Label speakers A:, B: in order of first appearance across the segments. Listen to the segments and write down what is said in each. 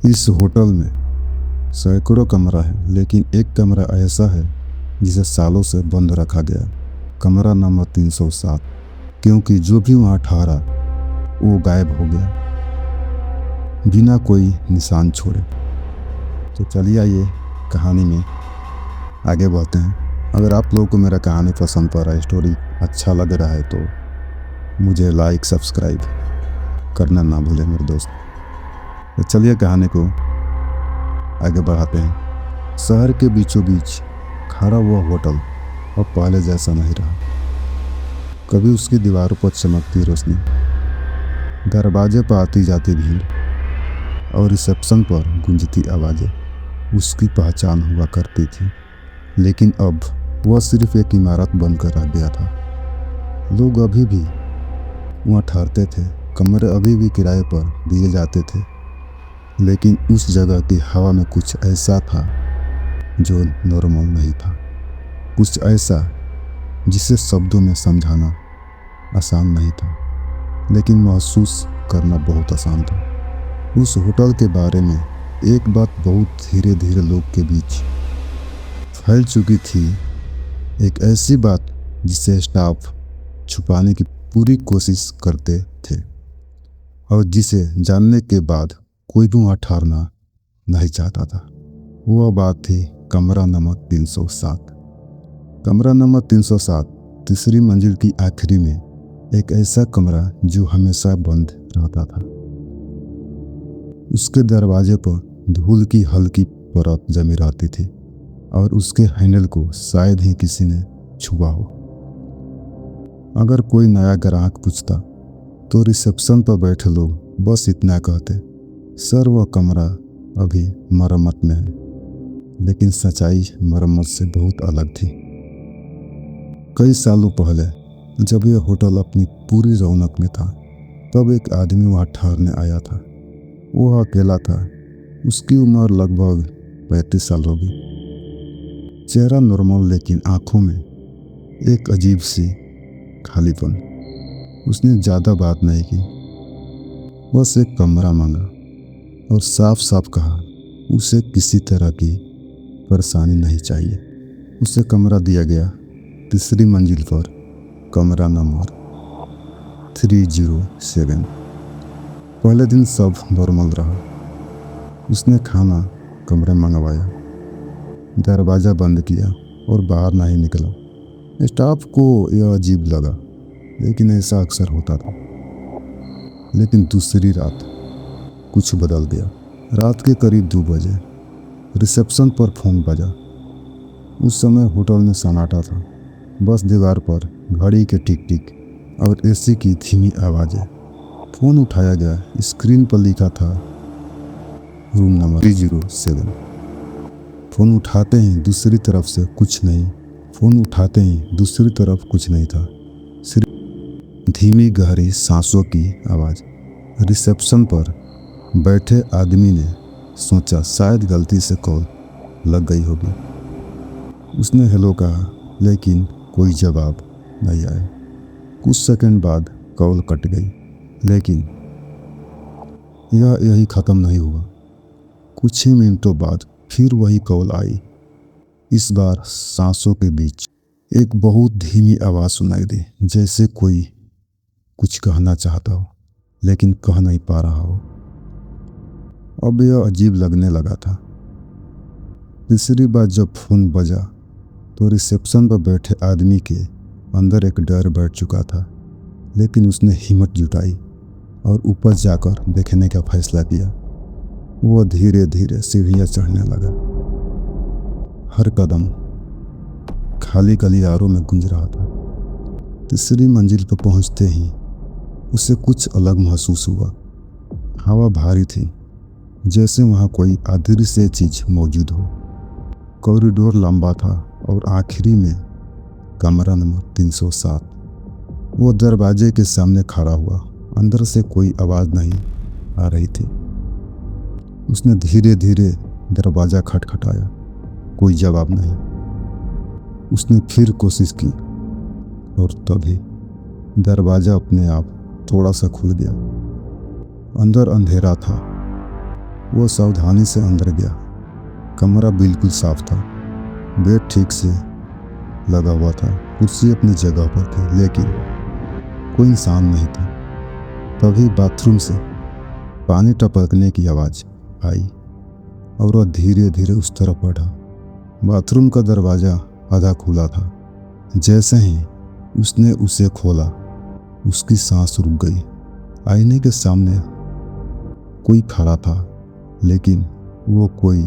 A: इस होटल में सैकड़ों कमरा है, लेकिन एक कमरा ऐसा है जिसे सालों से बंद रखा गया। कमरा नंबर 307। क्योंकि जो भी वहाँ ठहरा वो गायब हो गया बिना कोई निशान छोड़े। तो चलिए आइए कहानी में आगे बढ़ते हैं। अगर आप लोगों को मेरा कहानी पसंद पड़ रहा है, स्टोरी अच्छा लग रहा है, तो मुझे लाइक सब्सक्राइब करना ना भूलें मेरे दोस्त। तो चलिए कहानी को आगे बढ़ाते हैं। शहर के बीचों बीच खड़ा हुआ होटल अब पहले जैसा नहीं रहा। कभी उसकी दीवारों पर चमकती रोशनी, दरवाजे पर आती जाती भीड़ और रिसेप्शन पर गूंजती आवाज़ें उसकी पहचान हुआ करती थी। लेकिन अब वह सिर्फ एक इमारत बनकर रह गया था। लोग अभी भी वहाँ ठहरते थे, कमरे अभी भी किराए पर दिए जाते थे, लेकिन उस जगह की हवा में कुछ ऐसा था जो नॉर्मल नहीं था। कुछ ऐसा जिसे शब्दों में समझाना आसान नहीं था, लेकिन महसूस करना बहुत आसान था। उस होटल के बारे में एक बात बहुत धीरे धीरे लोग के बीच फैल चुकी थी। एक ऐसी बात जिसे स्टाफ छुपाने की पूरी कोशिश करते थे और जिसे जानने के बाद कोई भी वहाँ ठहरना नहीं चाहता था। वह बात थी कमरा नंबर 307। कमरा नंबर 307 तीसरी मंजिल की आखिरी में एक ऐसा कमरा जो हमेशा बंद रहता था। उसके दरवाजे पर धूल की हल्की परत जमी रहती थी और उसके हैंडल को शायद ही किसी ने छुआ हो। अगर कोई नया ग्राहक पूछता तो रिसेप्शन पर बैठे लोग बस इतना कहते, सर वह कमरा अभी मरम्मत में है। लेकिन सच्चाई मरम्मत से बहुत अलग थी। कई सालों पहले जब यह होटल अपनी पूरी रौनक में था, तब एक आदमी वहाँ ठहरने आया था। वह अकेला था। उसकी उम्र लगभग 35 साल होगी। चेहरा नॉर्मल, लेकिन आंखों में एक अजीब सी खालीपन। उसने ज़्यादा बात नहीं की, बस एक कमरा मांगा और साफ साफ कहा उसे किसी तरह की परेशानी नहीं चाहिए। उसे कमरा दिया गया, तीसरी मंजिल पर, कमरा नंबर 307। पहले दिन सब नॉर्मल रहा। उसने खाना कमरे मंगवाया, दरवाज़ा बंद किया और बाहर नहीं निकला। स्टाफ को यह अजीब लगा, लेकिन ऐसा अक्सर होता था। लेकिन दूसरी रात कुछ बदल गया। रात के करीब 2 बजे रिसेप्शन पर फ़ोन बजा। उस समय होटल में सन्नाटा था। बस दीवार पर घड़ी के टिक टिक और एसी की धीमी आवाज़ें। फ़ोन उठाया गया। स्क्रीन पर लिखा था रूम नंबर 307। फ़ोन उठाते ही दूसरी तरफ से कुछ नहीं। फ़ोन उठाते ही दूसरी तरफ कुछ नहीं था, सिर्फ धीमी गहरी सांसों की आवाज़। रिसेप्शन पर बैठे आदमी ने सोचा शायद गलती से कॉल लग गई होगी। उसने हेलो कहा, लेकिन कोई जवाब नहीं आया। कुछ सेकंड बाद कॉल कट गई, लेकिन यही ख़त्म नहीं हुआ। कुछ ही मिनटों बाद फिर वही कॉल आई। इस बार सांसों के बीच एक बहुत धीमी आवाज़ सुनाई दी, जैसे कोई कुछ कहना चाहता हो लेकिन कह नहीं पा रहा हो। अब यह अजीब लगने लगा था। तीसरी बार जब फ़ोन बजा तो रिसेप्शन पर बैठे आदमी के अंदर एक डर बैठ चुका था, लेकिन उसने हिम्मत जुटाई और ऊपर जाकर देखने का फैसला किया। वह धीरे धीरे सीढ़ियाँ चढ़ने लगा। हर कदम खाली गलियारों में गूंज रहा था। तीसरी मंजिल पर पहुंचते ही उसे कुछ अलग महसूस हुआ। हवा भारी थी, जैसे वहाँ कोई अदृश्य चीज़ मौजूद हो। कॉरिडोर लंबा था और आखिरी में कमरा नंबर 307। वो दरवाजे के सामने खड़ा हुआ। अंदर से कोई आवाज़ नहीं आ रही थी। उसने धीरे धीरे दरवाज़ा खटखटाया। कोई जवाब नहीं। उसने फिर कोशिश की और तभी दरवाज़ा अपने आप थोड़ा सा खुल गया। अंदर अंधेरा था। वो सावधानी से अंदर गया। कमरा बिल्कुल साफ था, बेड ठीक से लगा हुआ था, कुर्सी अपनी जगह पर थी, लेकिन कोई इंसान नहीं था। तभी बाथरूम से पानी टपकने की आवाज़ आई और वह धीरे धीरे उस तरफ बढ़ा। बाथरूम का दरवाज़ा आधा खुला था। जैसे ही उसने उसे खोला, उसकी सांस रुक गई। आईने के सामने कोई खड़ा था, लेकिन वो कोई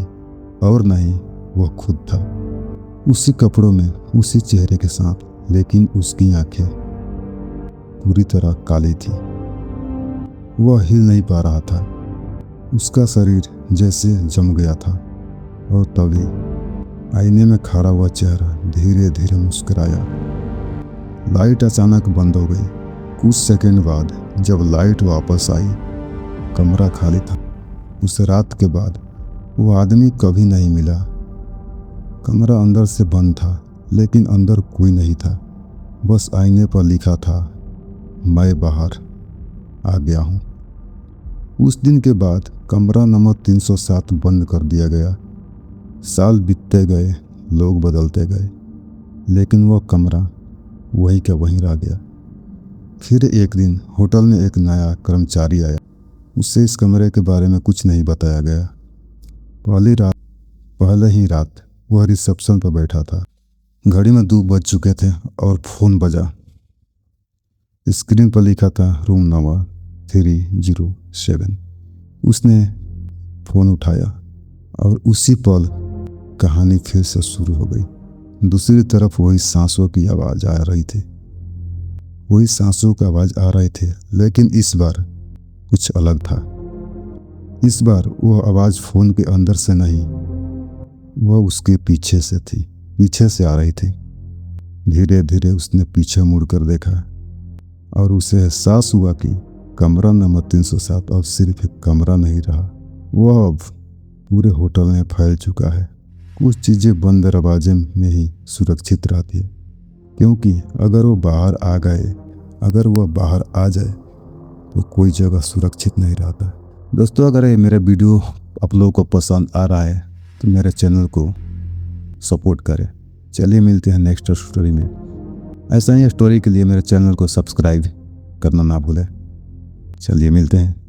A: और नहीं, वह खुद था। उसी कपड़ों में, उसी चेहरे के साथ, लेकिन उसकी आंखें पूरी तरह काली थी। वह हिल नहीं पा रहा था, उसका शरीर जैसे जम गया था। और तभी आईने में खड़ा हुआ चेहरा धीरे धीरे मुस्कुराया। लाइट अचानक बंद हो गई। कुछ सेकंड बाद जब लाइट वापस आई, कमरा खाली था। उस रात के बाद वो आदमी कभी नहीं मिला। कमरा अंदर से बंद था, लेकिन अंदर कोई नहीं था। बस आईने पर लिखा था, मैं बाहर आ गया हूँ। उस दिन के बाद कमरा नंबर 307 बंद कर दिया गया। साल बीतते गए, लोग बदलते गए, लेकिन वह कमरा वही का वहीं रह गया। फिर एक दिन होटल में एक नया कर्मचारी आया। उससे इस कमरे के बारे में कुछ नहीं बताया गया। पहले ही रात वह रिसेप्शन पर बैठा था। घड़ी में 2 बज चुके थे और फोन बजा। स्क्रीन पर लिखा था रूम नंबर 307। उसने फ़ोन उठाया और उसी पल कहानी फिर से शुरू हो गई। दूसरी तरफ वही सांसों की आवाज़ आ रही थी। वही सांसों की आवाज़ आ रही थी, लेकिन इस बार कुछ अलग था। इस बार वह आवाज़ फ़ोन के अंदर से नहीं, वह उसके पीछे से थी, पीछे से आ रही थी। धीरे धीरे उसने पीछे मुड़कर देखा और उसे एहसास हुआ कि कमरा नंबर 307 अब सिर्फ एक कमरा नहीं रहा, वह अब पूरे होटल में फैल चुका है। कुछ चीज़ें बंद दरवाजे में ही सुरक्षित रहती है, क्योंकि अगर वह बाहर आ जाए तो कोई जगह सुरक्षित नहीं रहता। दोस्तों, अगर ये मेरा वीडियो आप लोगों को पसंद आ रहा है तो मेरे चैनल को सपोर्ट करें। चलिए मिलते हैं नेक्स्ट स्टोरी में। ऐसा ही स्टोरी के लिए मेरे चैनल को सब्सक्राइब करना ना भूलें। चलिए मिलते हैं।